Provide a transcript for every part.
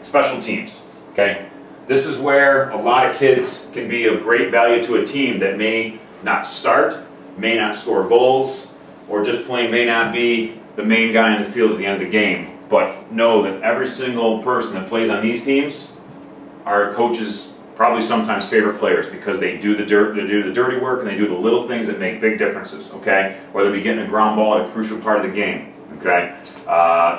Special teams, okay? This is where a lot of kids can be of great value to a team that may not start, may not score goals, or just plain may not be the main guy in the field at the end of the game. But know that every single person that plays on these teams are coaches' probably sometimes favorite players, because they do the dirty work and they do the little things that make big differences, okay? Whether it be getting a ground ball at a crucial part of the game, okay?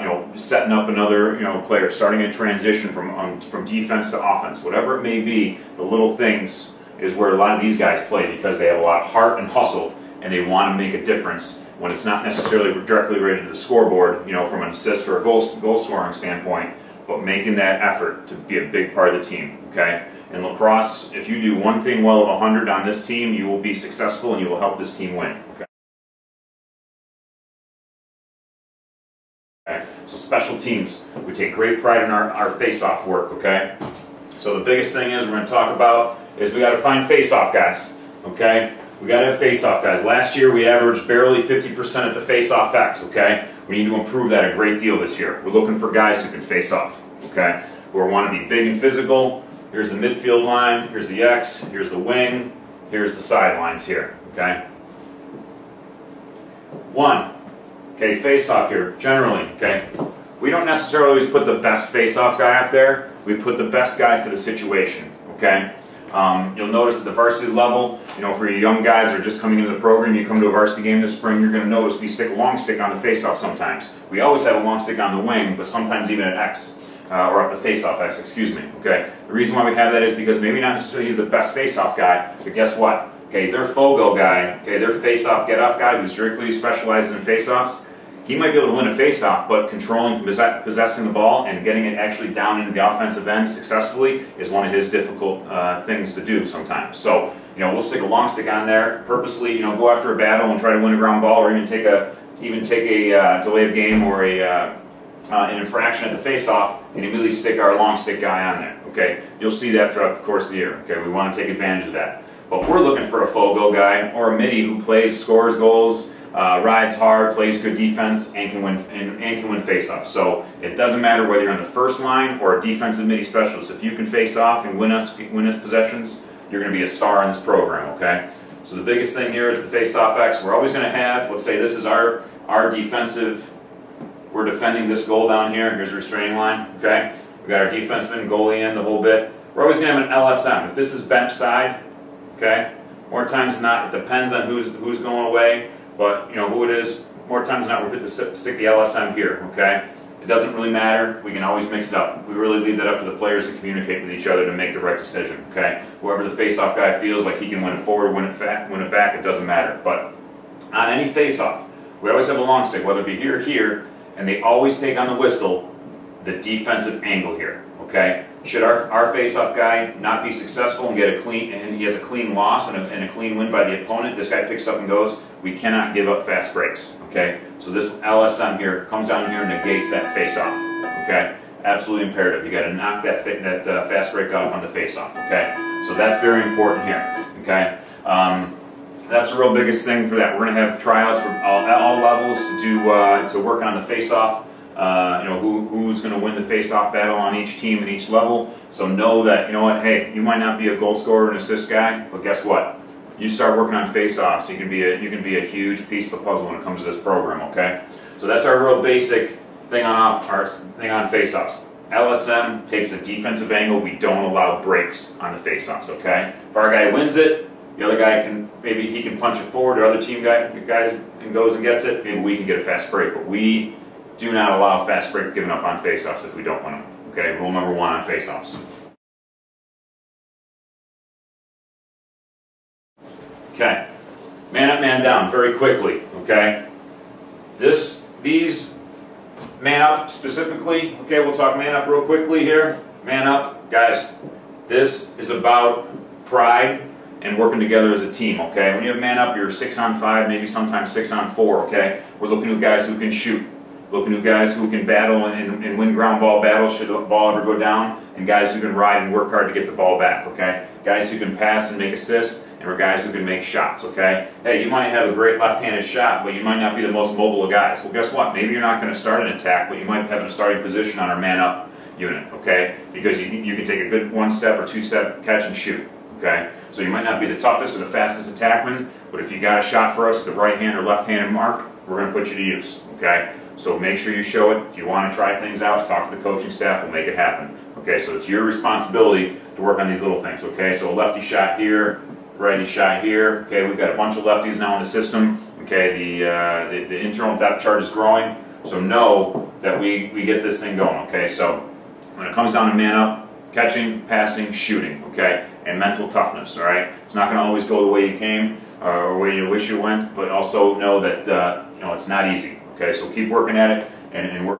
You know, setting up another, you know, player, starting a transition from defense to offense, whatever it may be, the little things is where a lot of these guys play, because they have a lot of heart and hustle, and they want to make a difference when it's not necessarily directly related to the scoreboard, you know, from an assist or a goal scoring standpoint, but making that effort to be a big part of the team, okay? In lacrosse, if you do one thing well of 100 on this team, you will be successful and you will help this team win. Okay? So special teams, we take great pride in our face-off work, okay? So the biggest thing is we're going to talk about is we got to find face-off guys, okay? We got to have face-off guys. Last year we averaged barely 50% at the face-off X, okay? We need to improve that a great deal this year. We're looking for guys who can face off, okay? Who want to be big and physical. Here's the midfield line, here's the X, here's the wing, here's the sidelines here, okay? One, okay, face-off here, generally, okay? We don't necessarily always put the best face-off guy up there, we put the best guy for the situation, okay? You'll notice at the varsity level, you know, for you young guys that are just coming into the program, you come to a varsity game this spring, you're going to notice we stick a long stick on the face-off sometimes. We always have a long stick on the wing, but sometimes even at X. Or up the face-off X, excuse me, okay? The reason why we have that is because maybe not necessarily he's the best face-off guy, but guess what? Okay, their FOGO guy, okay, their face-off, get-off guy who strictly specializes in face-offs, he might be able to win a face-off, but controlling, possessing the ball and getting it actually down into the offensive end successfully is one of his difficult things to do sometimes. So, you know, we'll stick a long stick on there, purposely, you know, go after a battle and try to win a ground ball, or even take a delay of game or an infraction at the face-off, and immediately stick our long stick guy on there, okay? You'll see that throughout the course of the year, okay? We want to take advantage of that. But we're looking for a FOGO guy or a midi who plays, scores goals, rides hard, plays good defense, and can win face-off. So it doesn't matter whether you're on the first line or a defensive midi specialist. If you can face off and win us possessions, you're going to be a star in this program, okay? So the biggest thing here is the face-off X. We're always going to have, let's say this is our defensive. We're defending this goal down here. Here's the restraining line, okay? We got our defenseman, goalie in, the whole bit. We're always going to have an LSM. If this is bench side, okay, more times than not, it depends on who's going away, but you know who it is. More times than not, we're going to stick the LSM here, okay? It doesn't really matter. We can always mix it up. We really leave that up to the players to communicate with each other to make the right decision, okay? Whoever the face-off guy feels like he can win it forward, win it back, it doesn't matter. But on any face-off, we always have a long stick, whether it be here or here, and they always take on the whistle the defensive angle here, okay? Should our face-off guy not be successful and get a clean, and he has a clean loss and a clean win by the opponent, this guy picks up and goes, we cannot give up fast breaks, okay? So this LSM here comes down here and negates that face-off, okay? Absolutely imperative. You got to knock that fast break off on the face-off, okay? So that's very important here, okay? That's the real biggest thing for that. We're going to have tryouts for all levels to work on the face-off. You know, who's going to win the face-off battle on each team and each level. So know that, you know what, hey, you might not be a goal scorer and assist guy, but guess what? You start working on face-offs, you can be a huge piece of the puzzle when it comes to this program, okay? So that's our real basic thing on face-offs. LSM takes a defensive angle. We don't allow breaks on the face-offs, okay? If our guy wins it, the other guy maybe he can punch it forward, or other team guys and goes and gets it, maybe we can get a fast break. But we do not allow fast break given up on face-offs if we don't win them. Okay, rule number 1 on face-offs. Okay, man up, man down, very quickly, okay? These man up specifically, okay, we'll talk man up real quickly here. Man up, guys, this is about pride and working together as a team, okay? When you have man up, you're 6-on-5, maybe sometimes 6-on-4, okay? We're looking at guys who can shoot, looking at guys who can battle and win ground ball battles should the ball ever go down, and guys who can ride and work hard to get the ball back, okay? Guys who can pass and make assists, and we're guys who can make shots, okay? Hey, you might have a great left-handed shot, but you might not be the most mobile of guys. Well, guess what? Maybe you're not going to start an attack, but you might have a starting position on our man up. unit, okay? Because you can take a good 1-step or 2-step catch and shoot, okay? So you might not be the toughest or the fastest attackman, but if you got a shot for us at the right-hand or left-handed mark, we're going to put you to use, okay? So make sure you show it. If you want to try things out, talk to the coaching staff, we'll make it happen, okay? So it's your responsibility to work on these little things, okay? So a lefty shot here, righty shot here, okay? We've got a bunch of lefties now in the system, okay? The internal depth chart is growing, so know that we get this thing going, okay? So when it comes down to man up, catching, passing, shooting, okay? And mental toughness, all right? It's not going to always go the way you came or where you wish you went, but also know that you know, it's not easy, okay? So keep working at it and work.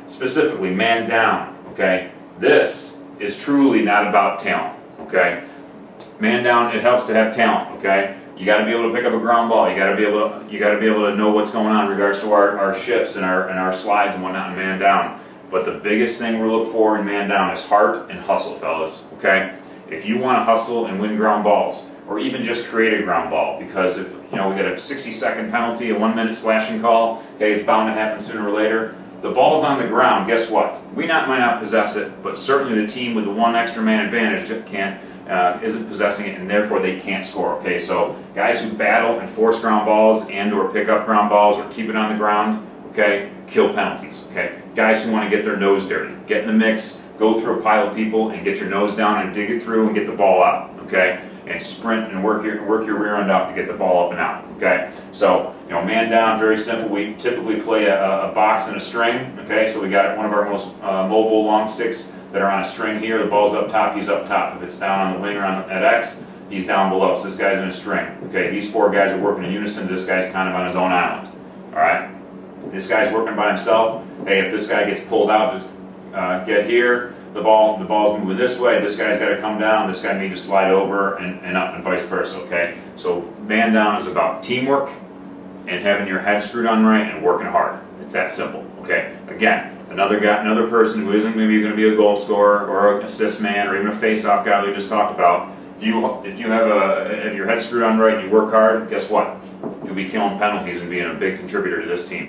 Specifically, man down, okay? This is truly not about talent, okay? Man down, it helps to have talent, okay? You got to be able to pick up a ground ball. You got to be able to know what's going on in regards to our shifts and our slides and whatnot in man down. But the biggest thing we look for in man down is heart and hustle, fellas, okay? If you want to hustle and win ground balls, or even just create a ground ball, because if we get a 60-second penalty, a 1-minute slashing call, okay, it's bound to happen sooner or later. The ball's on the ground, guess what? We might not possess it, but certainly the team with the 1 extra man advantage isn't possessing it, and therefore they can't score, okay? So guys who battle and force ground balls and or pick up ground balls or keep it on the ground, okay, kill penalties, okay? Guys who want to get their nose dirty, get in the mix, go through a pile of people and get your nose down and dig it through and get the ball out, okay? And sprint and work your rear end off to get the ball up and out, okay? So, man down, very simple. We typically play a box and a string, okay? So we got one of our most mobile long sticks that are on a string here. The ball's up top, he's up top. If it's down on the wing or at X, he's down below. So this guy's in a string, okay? These 4 guys are working in unison. This guy's kind of on his own island, all right? This guy's working by himself. Hey, if this guy gets pulled out to get here, the ball's moving this way, this guy's got to come down, this guy needs to slide over and up and vice versa, okay? So man down is about teamwork and having your head screwed on right and working hard. It's that simple, okay? Again, another person who isn't maybe going to be a goal scorer or an assist man or even a face-off guy we just talked about, if you have your head screwed on right and you work hard, guess what? You'll be killing penalties and being a big contributor to this team.